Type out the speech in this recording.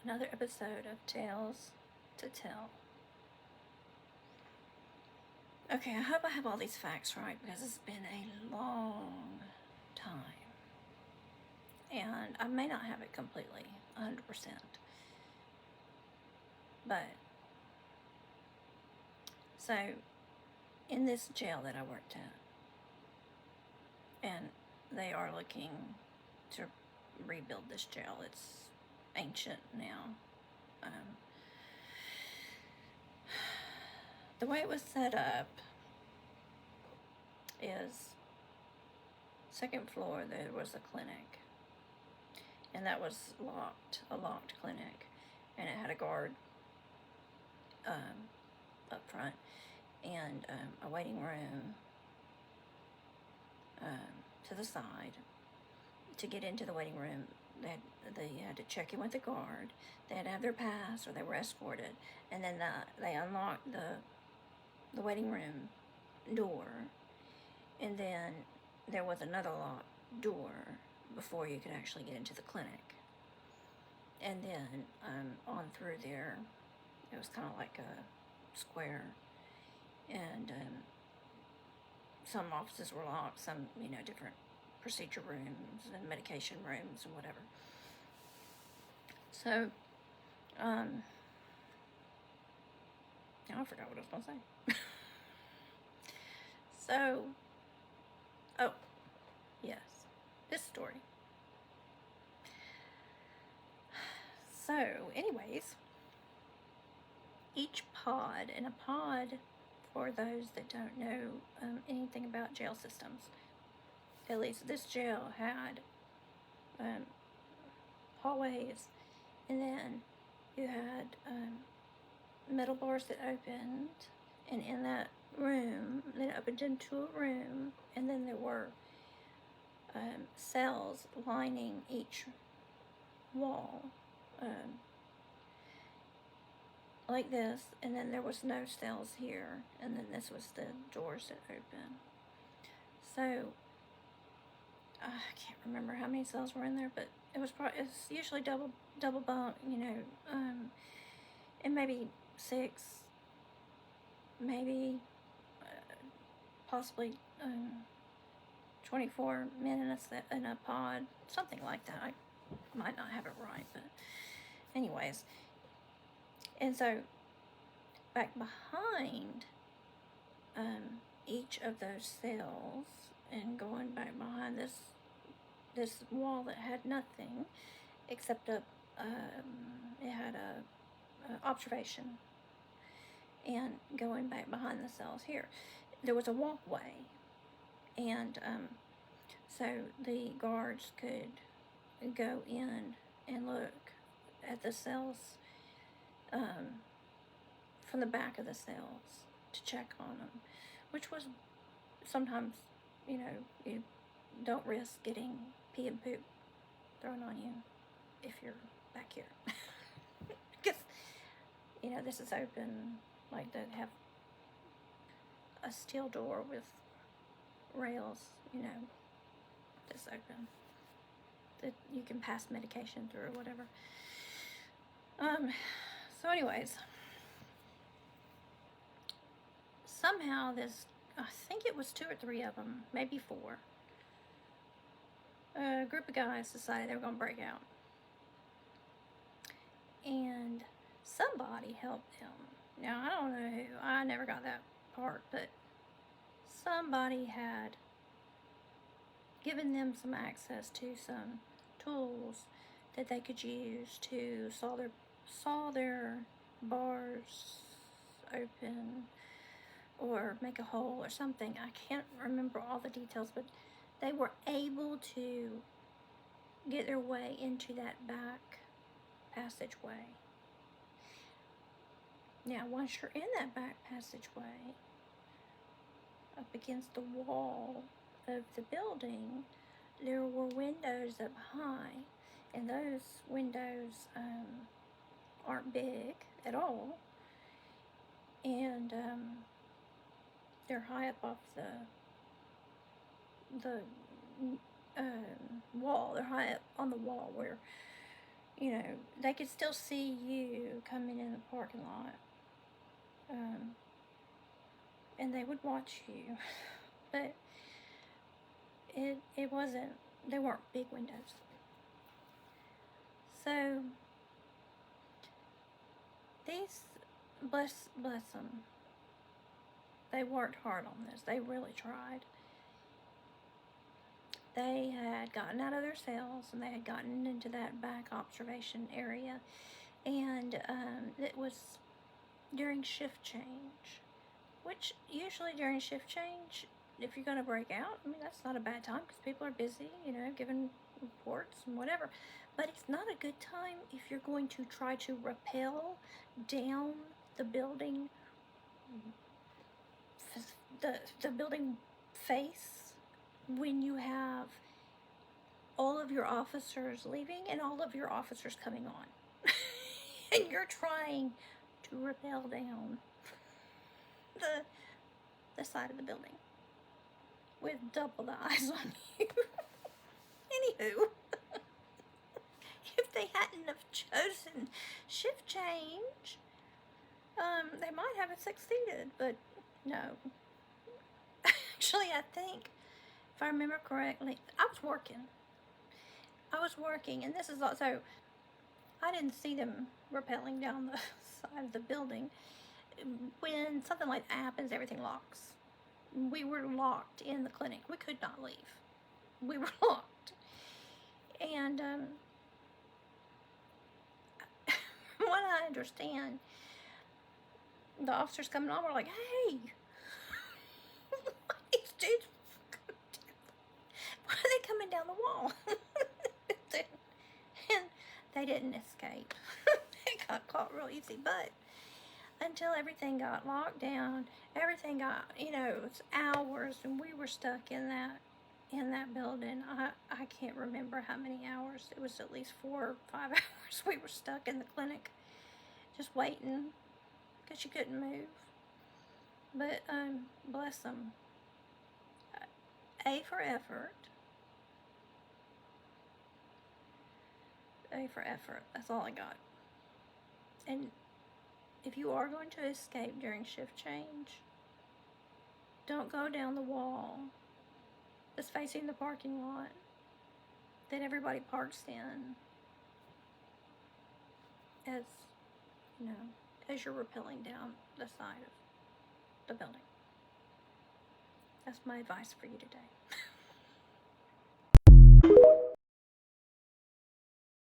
another episode of Tales to Tell. Okay, I hope I have all these facts right because it's been a long time. And I may not have it completely, 100%. But, so, in this jail that I worked at, and they are looking to rebuild this jail. It's ancient now. The way it was set up is second floor there was a clinic, and that was a locked clinic, and it had a guard up front, and a waiting room to the side. To get into the waiting room, they had to check in with the guard. They had to have their pass, or they were escorted, and then they unlocked the waiting room door, and then there was another locked door before you could actually get into the clinic. And then on through there, it was kind of like a square, and some offices were locked, some, different procedure rooms and medication rooms and whatever. So, now I forgot what I was going to say. So, oh, yes, this story. So, anyways, each pod, and a pod, for those that don't know anything about jail systems, at least this jail had hallways, and then you had metal bars that opened, and in that room, then it opened into a room, and then there were cells lining each wall, like this, and then there was no cells here, and then this was the doors that open. So I can't remember how many cells were in there, but it's usually double bunk, and maybe 6, maybe possibly 24 men in a pod, something like that. I might not have it right, but anyways. And so back behind each of those cells, and going back behind this wall that had nothing except it had a observation, and going back behind the cells here, there was a walkway, and so the guards could go in and look at the cells from the back of the cells to check on them, which was sometimes, you don't risk getting pee and poop thrown on you if you're back here. Because, this is open, like they have a steel door with rails, that's open, that you can pass medication through or whatever. So anyways, somehow I think it was 2 or 3 of them, maybe 4, a group of guys decided they were going to break out. And somebody helped them. Now, I don't know who. I never got that part, but somebody had given them some access to some tools that they could use to saw their bars open, or make a hole or something. I can't remember all the details, but they were able to get their way into that back passageway. Now, once you're in that back passageway, up against the wall of the building, there were windows up high, and those windows aren't big at all, and they're high up off the wall. They're high up on the wall where, you know, they could still see you coming in the parking lot. And they would watch you. But it wasn't, they weren't big windows. So these, bless them, they worked hard on this. They really tried. They had gotten out of their cells and they had gotten into that back observation area, and it was during shift change, which usually during shift change, if you're going to break out, I mean, that's not a bad time because people are busy, you know, giving reports and whatever. But it's not a good time if you're going to try to rappel down the building, the building face, when you have all of your officers leaving and all of your officers coming on. And you're trying to rappel down the side of the building with double the eyes on you. Anywho, if they hadn't have chosen shift change, they might have succeeded, but no. Actually, I think, if I remember correctly, I was working, and this is also, I didn't see them rappelling down the side of the building. When something like that happens, everything locks. We were locked in the clinic. We could not leave. We were locked. And from what I understand, the officers coming on were like, hey, these dudes, why are they coming down the wall? And they didn't escape. They got caught real easy, but until everything got locked down, everything got, you know, it was hours, and we were stuck in that building. I can't remember how many hours. It was at least 4 or 5 hours we were stuck in the clinic, just waiting, because you couldn't move. But bless them. A for effort. A for effort. That's all I got. And if you are going to escape during shift change, don't go down the wall that's facing the parking lot that everybody parks in, as, you know, as you're rappelling down the side of the building. That's my advice for you today.